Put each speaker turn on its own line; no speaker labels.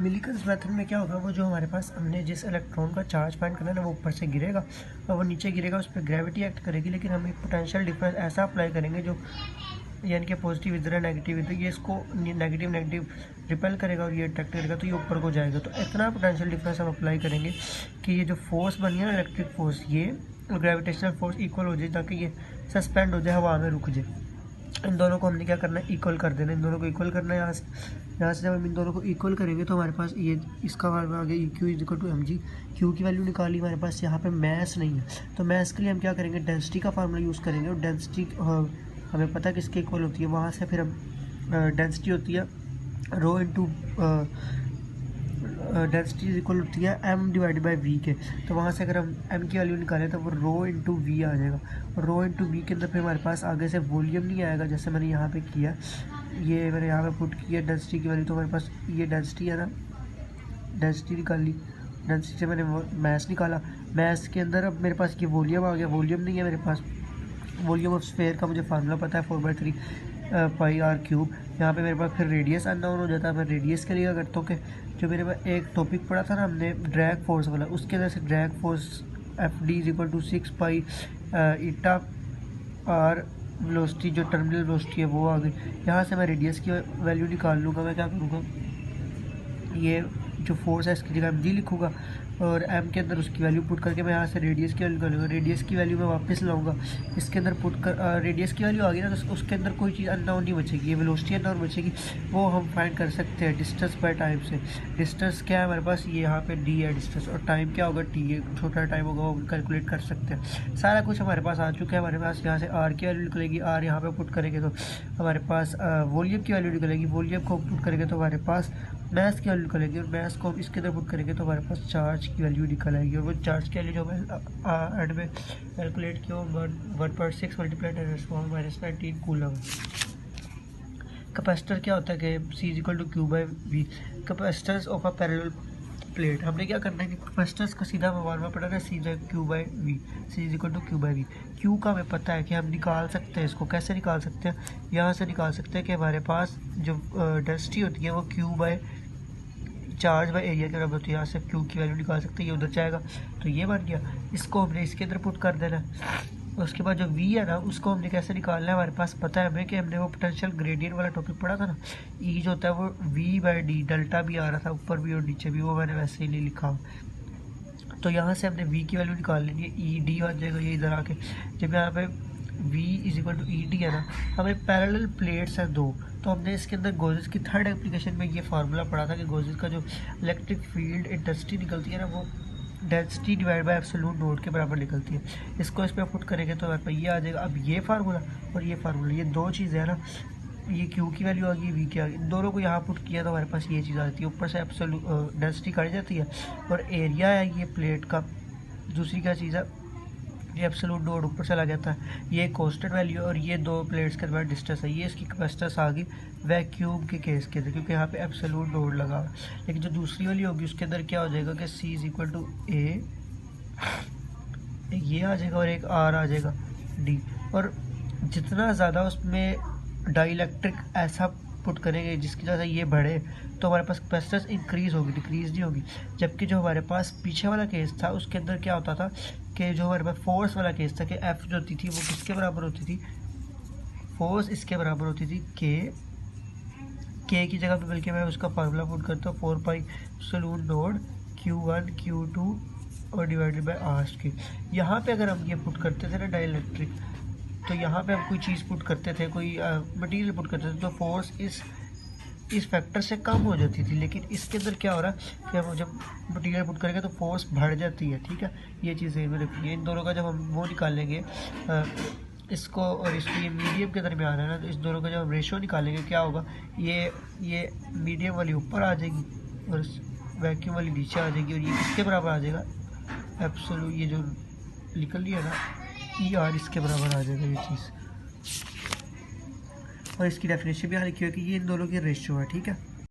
मिलीकन्स method में क्या होगा, वो जो हमारे पास हमने जिस इलेक्ट्रॉन का चार्ज फाइंड करना है ना, वो ऊपर से गिरेगा और वो नीचे गिरेगा, उस पर ग्रेविटी एक्ट करेगी, लेकिन हम एक पोटेंशियल डिफरेंस ऐसा अप्लाई करेंगे जो यानी कि पॉजिटिव इधर है नेगेटिव इधर, ये इसको नेगेटिव रिपेल करेगा और ये अट्रैक्ट करेगा, तो ये ऊपर को जाएगा। तो इतना पोटेंशियल डिफरेंस हम अप्लाई करेंगे कि ये जो फोर्स बनी है ना इलेक्ट्रिक फोर्स, ये ग्रेविटेशनल फोर्स इक्वल हो जाए, ताकि ये सस्पेंड हो जाए, हवा में रुक जाए। इन दोनों को हमने क्या करना है, इक्वल कर देना, इन दोनों को इक्वल करना है। यहाँ से जब हम इन दोनों को इक्वल करेंगे तो हमारे पास ये इसका वाला आ गया Q is equal to mg। Q की वैल्यू निकाली, हमारे पास यहाँ पे मैस नहीं है, तो मैस के लिए हम क्या करेंगे, डेंसिटी का फार्मूला यूज़ करेंगे। और डेंसिटी हमें पता है किसके इक्वल होती है, वहाँ से फिर हम डेंसिटी होती है rho into density is equal होती है m डिवाइड बाई v के। तो वहाँ से अगर हम m की वैल्यू निकालें तो वो रो इंटू वी आ जाएगा, और रो इंटू वी के अंदर फिर हमारे पास आगे से वॉल्यूम नहीं आएगा, जैसे मैंने यहाँ पे किया, ये मैंने यहाँ पे पुट किया डेंसिटी की वैल्यू, तो हमारे पास ये डेंसिटी है ना, डेंसिटी निकाली, डेंसिटी से मैंने मैस निकाला, मैस के अंदर अब मेरे पास ये वॉल्यूम आ गया, वॉल्यूम नहीं है मेरे पास, वॉल्यूम ऑफ स्फीयर का मुझे फार्मूला पता है 4/3 पाई आर क्यूब। यहाँ पे मेरे पास फिर रेडियस अननोन हो जाता है। मैं रेडियस के लिए क्या करता हूँ कि जो मेरे पास एक टॉपिक पढ़ा था ना हमने ड्रैग फोर्स वाला, उसके अंदर से drag force F D is equal to 6 pi eta R velocity, जो टर्मिनल वेलोसिटी है वो आ गई। यहाँ से मैं रेडियस की वैल्यू निकाल लूँगा। मैं क्या करूँगा, ये जो फोर्स है इसकी जगह जी लिखूँगा और एम के अंदर उसकी वैल्यू पुट करके मैं यहाँ से रेडियस की वैल्यू निकालूंगा। रेडियस की वैल्यू मैं वापस लाऊंगा, इसके अंदर पुट कर रेडियस की वैल्यू आ गई ना, तो उसके अंदर कोई चीज़ अननोन नहीं बचेगी, ये वेलोसिटी अननोन बचेगी, वो हम फाइंड कर सकते हैं डिस्टेंस बाय टाइम से। डिस्टेंस क्या है हमारे पास, ये यहाँ पे डी है डिस्टेंस, और टाइम क्या होगा टी, ये छोटा टाइम होगा, वो कैलकुलेट कर सकते हैं। सारा कुछ हमारे पास आ चुका है। हमारे पास यहाँ से आर की वैल्यू निकलेगी, आर यहाँ पे पुट करेंगे तो हमारे पास वॉल्यूम की वैल्यू निकलेगी, वॉल्यूम को पुट करेंगे तो हमारे पास मैथ की वैल्यू निकलेगी, और मैथ को हम इसके अंदर पुट करेंगे तो हमारे पास चार्ज की वैल्यू निकल आएगी। और वो चार्ज की वैल्यू जो मैं एंड में कैलकुलेट किया 1.6 मल्टीप्लाई 10⁻⁻19 कूलम। कैपेसिटर क्या होता है कि C is equal to Q by V, capacitors of a parallel plate. हमने क्या करना है कि कैपेसिटर्स का सीधा मालूम पड़ा ना, C Q by V, C is equal to Q by V। Q का हमें पता है कि हम निकाल सकते हैं, इसको कैसे निकाल सकते हैं, यहाँ से निकाल सकते हैं कि हमारे पास जो डेंसिटी होती है वो Q by charge by area के बराबर होती है। यहाँ से Q की वैल्यू निकाल सकते हैं, ये उधर जाएगा, तो ये बन गया। इसको हमने इसके अंदर पुट कर देना है। उसके बाद जो V है ना, उसको हमने कैसे निकालना है, हमारे पास पता है हमें कि हमने वो पोटेंशियल ग्रेडियंट वाला टॉपिक पढ़ा था ना, E जो होता है वो V बाई डी, डेल्टा भी आ रहा था ऊपर भी और नीचे भी, वो मैंने वैसे ही नहीं लिखा। तो यहाँ से हमने V की वैल्यू निकाल लेनी है, ई डी आ जाएगा ये इधर आके। जब यहाँ पे V is equal to E D है ना, हमें पैरेलल प्लेट्स हैं दो, तो हमने इसके अंदर गॉसेस की थर्ड एप्लीकेशन में ये फार्मूला पढ़ा था कि गॉसेस का जो इलेक्ट्रिक फील्ड इंटेंसिटी निकलती है ना, वो density divide by absolute node के बराबर निकलती है। इसको इस पर पुट करेंगे तो हमारे पास ये आ जाएगा। अब ये फार्मूला और ये फार्मूला, ये दो चीज़ें हैं ना, ये Q की वैल्यू आ गई, V की आ गई, इन दोनों को यहाँ पुट किया तो हमारे पास ये चीज़ आ जाती है। ऊपर से एब्सोल्यूट डेंसिटी काटी जाती है और एरिया है ये प्लेट का। दूसरी क्या चीज़ है, ये एब्सोल्यूट नोड ऊपर चला जाता है, ये कांस्टेंट वैल्यू, और ये दो प्लेट्स के बीच डिस्टेंस है, ये इसकी कैपेसिटेंस आ गई वैक्यूम के केस के अंदर, क्योंकि यहाँ पे एब्सोल्यूट नोड लगा हुआ है। लेकिन जो दूसरी वाली होगी उसके अंदर क्या हो जाएगा कि C is equal to A, ये आ जाएगा और एक R आ जाएगा D। और जितना ज़्यादा उसमें डाइलेक्ट्रिक ऐसा पुट करेंगे जिसकी वजह से ये बढ़े, तो हमारे पास कैपेसिटेंस इंक्रीज़ होगी, डिक्रीज़ नहीं होगी। जबकि जो हमारे पास पीछे वाला केस था उसके अंदर क्या होता था कि जो हमारे पास फोर्स वाला केस था कि F जो होती थी वो किसके बराबर होती थी, फोर्स इसके बराबर होती थी K की जगह पे, बल्कि मैं उसका फार्मूला पुट करता हूँ 4 पाई एब्सोल्यूट नोड Q1 Q2 और डिवाइडेड बाय R। यहाँ पे अगर हम ये पुट करते थे ना डाइलेक्ट्रिक, तो यहाँ पे हम कोई चीज़ पुट करते थे, कोई मटेरियल पुट करते थे, तो फोर्स इस फैक्टर से कम हो जाती थी। लेकिन इसके अंदर क्या हो रहा है कि हम जब मटेरियल पुट करेंगे तो फोर्स बढ़ जाती है। ठीक है, ये चीज़ में रखनी है। इन दोनों का जब हम वो निकालेंगे इसको और इसको, ये मीडियम के दरमियान है ना, तो इस दोनों का जब हम रेशो निकालेंगे क्या होगा, ये मीडियम वाली ऊपर आ जाएगी और वैक्यूम वाली नीचे आ जाएगी, और ये किसके बराबर आ जाएगा, एब्सोल्यूट ये जो निकल रही है ना ER, इसके बराबर आ जाएगा ये चीज़। और इसकी डेफिनेशन भी यहाँ लिखी हुई है कि ये इन दोनों की रेशियो है। ठीक है।